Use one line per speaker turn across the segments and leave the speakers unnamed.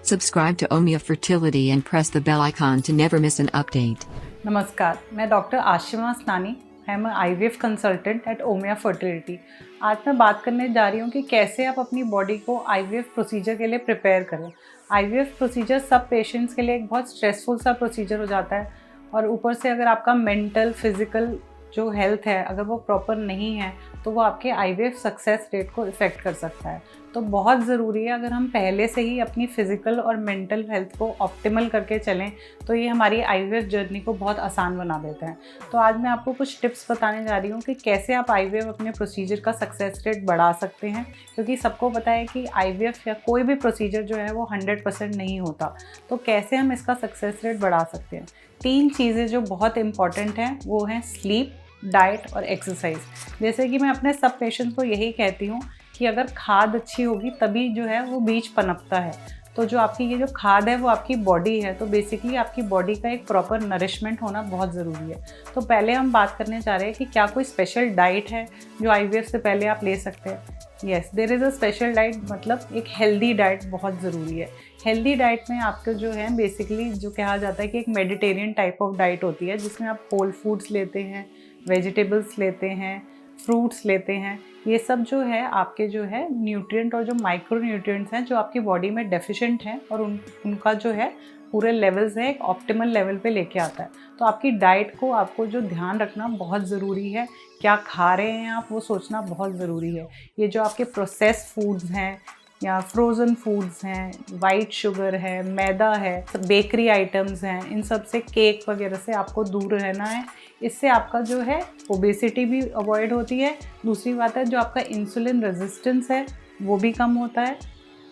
Subscribe to Omia Fertility and press the bell icon to never miss an update.
नमस्कार, मैं doctor Ashima Snani I am IVF consultant at Omia fertility. आज मैं बात करने जा रही हूँ कि कैसे आप अपनी बॉडी को IVF प्रोसीजर के लिए प्रिपेयर करें। IVF प्रोसीजर सब पेशेंट्स के लिए एक बहुत स्ट्रेसफुल सा प्रोसीजर हो जाता है और ऊपर से अगर आपका मेंटल फिजिकल जो हेल्थ है अगर वो प्रॉपर नहीं है तो वो आपके IVF सक्सेस रेट को इफ़ेक्ट कर सकता है। तो बहुत ज़रूरी है अगर हम पहले से ही अपनी फ़िज़िकल और मेंटल हेल्थ को ऑप्टिमल करके चलें तो ये हमारी IVF जर्नी को बहुत आसान बना देता है। तो आज मैं आपको कुछ टिप्स बताने जा रही हूँ कि कैसे आप IVF अपने प्रोसीजर का सक्सेस रेट बढ़ा सकते हैं, क्योंकि सबको पता है कि IVF या कोई भी प्रोसीजर जो है वो 100% नहीं होता। तो कैसे हम इसका सक्सेस रेट बढ़ा सकते हैं। 3 चीज़ें जो बहुत इंपॉर्टेंट हैं वो हैं स्लीप, डाइट और एक्सरसाइज। जैसे कि मैं अपने सब पेशेंट्स को यही कहती हूँ कि अगर खाद अच्छी होगी तभी जो है वो बीज पनपता है। तो जो आपकी ये जो खाद है वो आपकी बॉडी है, तो बेसिकली आपकी बॉडी का एक प्रॉपर नरिशमेंट होना बहुत ज़रूरी है। तो पहले हम बात करने जा रहे हैं कि क्या कोई स्पेशल डाइट है जो IVF से पहले आप ले सकते हैं। Yes, there is a special diet, मतलब एक हेल्दी डाइट बहुत ज़रूरी है। हेल्दी डाइट में आपको जो है बेसिकली जो कहा जाता है कि एक मेडिटेरियन टाइप ऑफ डाइट होती है जिसमें आप होल फूड्स लेते हैं, वेजिटेबल्स लेते हैं, फ्रूट्स लेते हैं। ये सब जो है आपके जो है न्यूट्रिएंट और जो माइक्रो न्यूट्रिएंट्स हैं जो आपकी बॉडी में डेफिशिएंट हैं और उनका जो है पूरे लेवल्स है एक ऑप्टिमल लेवल पे लेके आता है। तो आपकी डाइट को आपको जो ध्यान रखना बहुत ज़रूरी है, क्या खा रहे हैं आप वो सोचना बहुत ज़रूरी है। ये जो आपके प्रोसेस्ड फूड्स हैं या फ्रोज़न फूड्स हैं, वाइट शुगर है, मैदा है, बेकरी आइटम्स हैं, इन सब से, केक वगैरह से आपको दूर रहना है। इससे आपका जो है ओबेसिटी भी अवॉइड होती है। दूसरी बात है जो आपका इंसुलिन रेजिस्टेंस है वो भी कम होता है।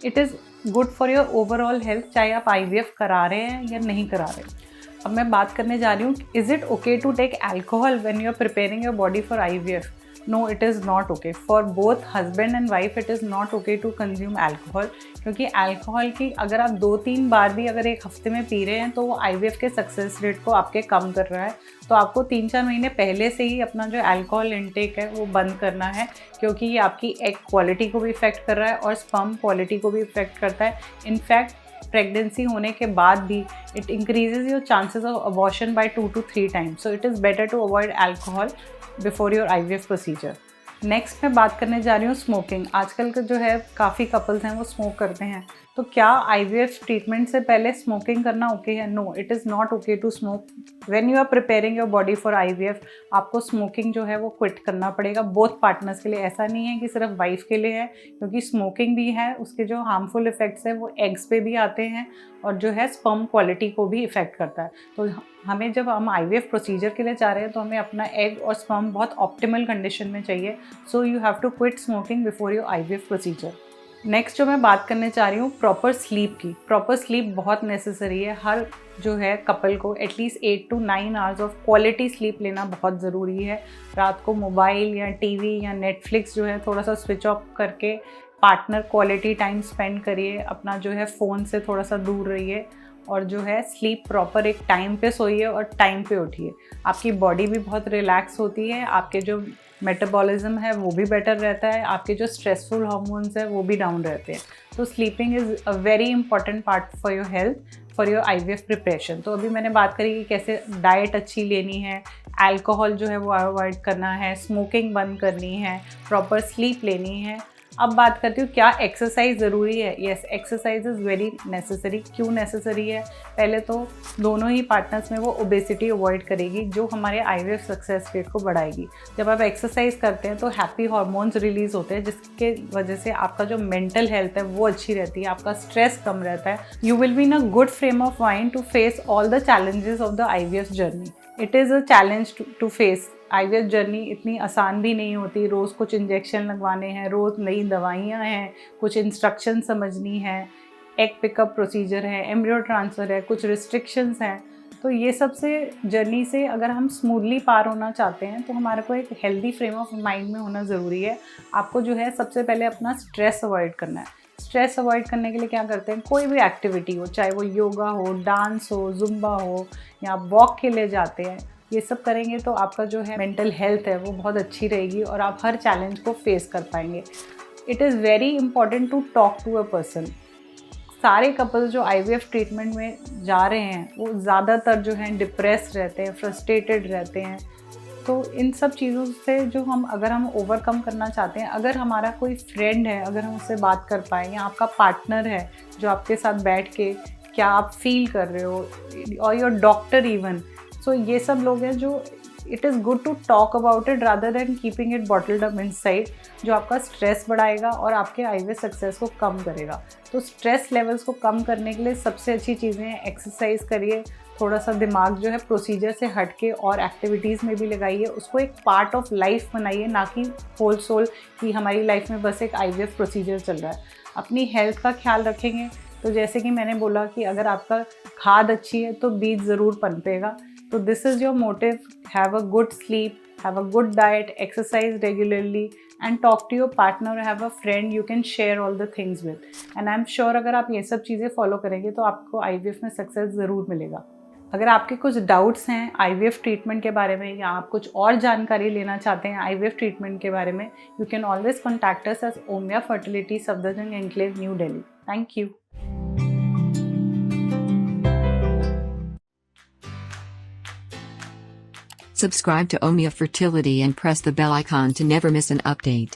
It is good for your overall health, चाहे आप IVF करा रहे हैं या नहीं करा रहे। अब मैं बात करने जा रही हूँ, is it okay to take alcohol when you are preparing your body for IVF? No, it is not okay. For both husband and wife, it is not okay to consume alcohol. क्योंकि alcohol की अगर आप 2-3 बार भी अगर एक हफ्ते में P रहे हैं तो वो IVF के सक्सेस रेट को आपके कम कर रहा है। तो आपको 3-4 महीने पहले से ही अपना जो अल्कोहल इंटेक है वो बंद करना है, क्योंकि ये आपकी एग क्वालिटी को भी इफ़ेक्ट कर रहा है और स्पर्म क्वालिटी को भी इफ़ेक्ट करता है। इनफैक्ट प्रेगनेंसी होने के बाद भी it increases your chances of abortion by 2 to 3 times. So it is better to avoid alcohol before your IVF procedure. Next मैं बात करने जा रही हूँ स्मोकिंग। आजकल के जो है काफ़ी कपल्स हैं वो स्मोक करते हैं। तो क्या IVF ट्रीटमेंट से पहले स्मोकिंग करना ओके है? No, it is not okay to smoke when you are preparing your body for IVF। आपको स्मोकिंग जो है वो क्विट करना पड़ेगा बोथ पार्टनर्स के लिए। ऐसा नहीं है कि सिर्फ वाइफ के लिए है, क्योंकि स्मोकिंग भी है, उसके जो हार्मफुल इफ़ेक्ट्स हैं वो एग्स पे भी आते हैं और जो है स्पर्म क्वालिटी को भी इफ़ेक्ट करता है। तो हमें जब हम IVF प्रोसीजर के लिए जा रहे हैं तो हमें अपना एग और स्पर्म बहुत ऑप्टिमल कंडीशन में चाहिए। So you have to quit smoking before your IVF procedure. Next जो मैं बात करने चाह रही हूँ प्रॉपर स्लीप की। प्रॉपर स्लीप बहुत नेसेसरी है। हर जो है कपल को at least 8 to 9 hours of quality sleep लेना बहुत ज़रूरी है। रात को मोबाइल या TV या नेटफ्लिक्स जो है थोड़ा सा स्विच ऑफ करके पार्टनर क्वालिटी टाइम स्पेंड करिए। अपना जो है फ़ोन से थोड़ा सा दूर रहिए और जो है स्लीप प्रॉपर एक टाइम पे सोइए और टाइम पे उठिए। आपकी बॉडी भी बहुत रिलैक्स होती है, आपके जो मेटाबॉलिज्म है वो भी बेटर रहता है, आपके जो स्ट्रेसफुल हार्मोन्स है वो भी डाउन रहते हैं। तो sleeping is a very important part for your health, for your IVF preparation. तो अभी मैंने बात करी कि कैसे डाइट अच्छी लेनी है, अल्कोहल जो है वो अवॉइड करना है, स्मोकिंग बंद करनी है, प्रॉपर स्लीप लेनी है। अब बात करती हूँ क्या एक्सरसाइज ज़रूरी है। Yes, exercise is very necessary. क्यों नेसेसरी है? पहले तो दोनों ही पार्टनर्स में वो ओबेसिटी अवॉइड करेगी जो हमारे IVF सक्सेस रेट को बढ़ाएगी। जब आप एक्सरसाइज करते हैं तो हैप्पी हार्मोन्स रिलीज होते हैं जिसके वजह से आपका जो मेंटल हेल्थ है वो अच्छी रहती है, आपका स्ट्रेस कम रहता है। You will be in a good frame of mind to face all the challenges of the IVF journey. It is a challenge to face. IVF journey इतनी आसान भी नहीं होती। रोज़ कुछ इंजेक्शन लगवाने हैं, रोज़ नई दवाइयाँ हैं, कुछ इंस्ट्रक्शन समझनी है, एग पिकअप प्रोसीजर है, एम्ब्रियो ट्रांसफ़र है, कुछ रिस्ट्रिक्शंस हैं। तो ये सब से जर्नी से अगर हम स्मूथली पार होना चाहते हैं तो हमारे को एक हेल्दी फ्रेम ऑफ माइंड में होना ज़रूरी है। आपको जो है सबसे पहले अपना स्ट्रेस अवॉइड करना है। स्ट्रेस अवॉइड करने के लिए क्या करते हैं, कोई भी एक्टिविटी हो, चाहे वो योगा हो, डांस हो, जुम्बा हो या वॉक के लिए जाते हैं, ये सब करेंगे तो आपका जो है मेंटल हेल्थ है वो बहुत अच्छी रहेगी और आप हर चैलेंज को फेस कर पाएंगे। It is very important to talk to a person. सारे कपल्स जो आईवीएफ ट्रीटमेंट में जा रहे हैं वो ज़्यादातर जो हैं डिप्रेस रहते हैं, फ्रस्ट्रेटेड रहते हैं। तो इन सब चीज़ों से जो अगर हम ओवरकम करना चाहते हैं, अगर हमारा कोई फ्रेंड है, अगर हम उससे बात कर पाएँ, या आपका पार्टनर है जो आपके साथ बैठ के क्या आप फील कर रहे हो, और योर डॉक्टर इवन, सो ये सब लोग हैं जो it is good to talk about it rather than keeping it bottled up inside, जो आपका स्ट्रेस बढ़ाएगा और आपके आईवीएफ सक्सेस को कम करेगा। तो स्ट्रेस लेवल्स को कम करने के लिए सबसे अच्छी चीज़ें हैं, एक्सरसाइज करिए, थोड़ा सा दिमाग जो है प्रोसीजर से हट के और एक्टिविटीज़ में भी लगाइए, उसको एक पार्ट ऑफ लाइफ बनाइए, ना कि होल सोल कि हमारी लाइफ में बस एक आईवीएफ प्रोसीजर चल रहा है। अपनी हेल्थ का ख्याल रखेंगे तो जैसे कि मैंने बोला कि अगर आपका खाद अच्छी है तो बीज ज़रूर पनपेगा। तो this is your motive, have a good sleep, have a good diet, exercise regularly and talk to your partner or have a friend you can share all the things with, and I'm sure अगर आप ये सब चीज़ें follow करेंगे तो आपको IVF में success ज़रूर मिलेगा। अगर आपके कुछ डाउट्स हैं आईवीएफ ट्रीटमेंट के बारे में, या आप कुछ और जानकारी लेना चाहते हैं आईवीएफ ट्रीटमेंट के बारे में, you can always contact us as Omia fertility, Safdarjung enclave, new Delhi. Thank you.
Subscribe to Omia Fertility and press the bell icon to never miss an update.